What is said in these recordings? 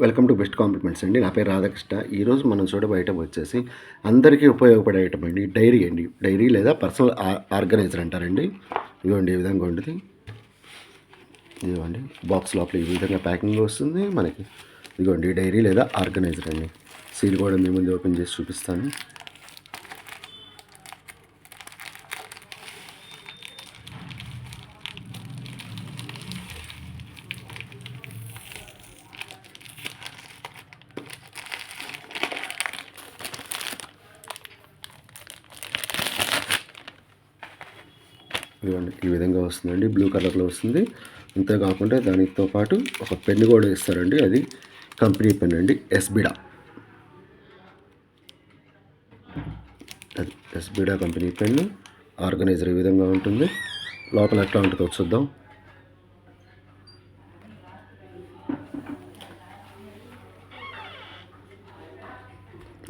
Welcome to best compliments అండి. నా పేరు రాధాకృష్ణ. ఈరోజు మనం చూడబోయే ఐటమ్ వచ్చేసి అందరికీ ఉపయోగపడే ఐటమ్ అండి. డైరీ అండి. డైరీ లేదా పర్సనల్ ఆర్గనైజర్ అంటారండి. ఇదిగోండి ఈ విధంగా ఉంటుంది. ఇదిగోండి బాక్స్ లోపల ఈ విధంగా ప్యాకింగ్ వస్తుంది మనకి. ఇదిగోండి డైరీ లేదా ఆర్గనైజర్ అండి. సీల్ కూడా మీ ముందు ఓపెన్ చేసి చూపిస్తాను. ఇదిగోండి ఈ విధంగా వస్తుందండి. బ్లూ కలర్లో వస్తుంది. అంతేకాకుండా దానితో పాటు ఒక పెన్ను కూడా ఇస్తారండి. అది కంపెనీ పెన్ అండి, ఎస్బిడా. అది ఎస్బిడా కంపెనీ పెన్ను. ఆర్గనైజర్ ఈ విధంగా ఉంటుంది. లోపల ఎట్లా ఉంటుందో చూద్దాం.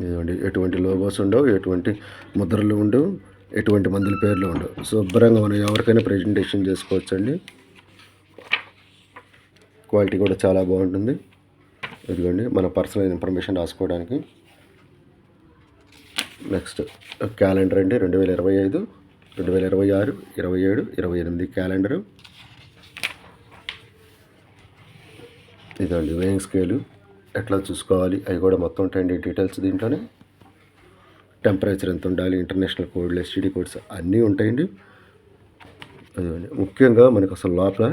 ఇదిగోండి ఎటువంటి లోగోస్ ఉండవు, ఎటువంటి ముద్రలు ఉండవు, ఎటువంటి మందుల పేర్లు ఉండవు. శుభ్రంగా మనం ఎవరికైనా ప్రజెంటేషన్ చేసుకోవచ్చండి. క్వాలిటీ కూడా చాలా బాగుంటుంది. ఇదిగోండి మన పర్సనల్ ఇన్ఫర్మేషన్ రాసుకోవడానికి. నెక్స్ట్ క్యాలెండర్ అండి, 2025, 2026, 27, 28 క్యాలెండరు. ఇదండి వేయింగ్ స్కేలు ఎట్లా చూసుకోవాలి అవి కూడా మొత్తం ఉంటాయండి డీటెయిల్స్ దీంట్లోనే. టెంపరేచర్ ఎంత ఉండాలి, ఇంటర్నేషనల్ కోడ్లు, ఎస్టీడీ కోడ్స్ అన్నీ ఉంటాయండి. అదండి ముఖ్యంగా మనకు అసలు లోపల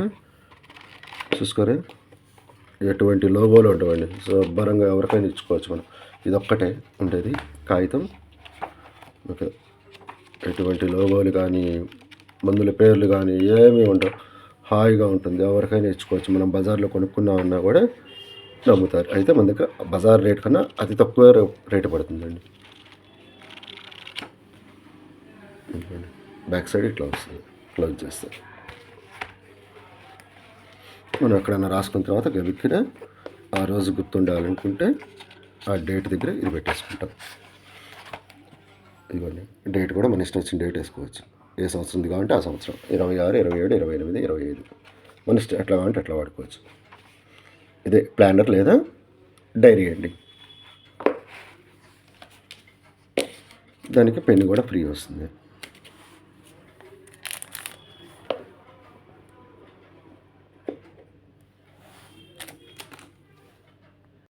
చూసుకోరే ఎటువంటి లోగోలు ఉండవండి. శుభ్రంగా ఎవరికైనా ఇచ్చుకోవచ్చు మనం. ఇదొక్కటే ఉండేది కాగితం. ఓకే, ఎటువంటి లోగోలు కానీ మందుల పేర్లు కానీ ఏమీ ఉండవు. హాయిగా ఉంటుంది, ఎవరికైనా ఇచ్చుకోవచ్చు. మనం బజార్లో కొనుక్కున్నామన్నా కూడా నమ్ముతారు. అయితే మన దగ్గర బజార్ రేట్ కన్నా అతి తక్కువ రేటు పడుతుందండి. బ్యాక్ సైడ్ ఇట్లా వస్తుంది, క్లోజ్ చేస్తారు. మనం ఎక్కడన్నా రాసుకున్న తర్వాత గబిక్కిన ఆ రోజు గుర్తుండాలనుకుంటే ఆ డేట్ దగ్గర ఇది పెట్టేసుకుంటాం. ఇదిగోండి డేట్ కూడా మన ఇష్టం వచ్చిన డేట్ వేసుకోవచ్చు. ఏ సంవత్సరంది కావాలంటే ఆ సంవత్సరం, 26, 27, 28, 25 మన ఇష్టం ఎట్లా కావాలంటే అట్లా వాడుకోవచ్చు. ఇదే ప్లానర్ లేదా డైరీ అండి. దానికి పెన్ను కూడా ఫ్రీ వస్తుంది.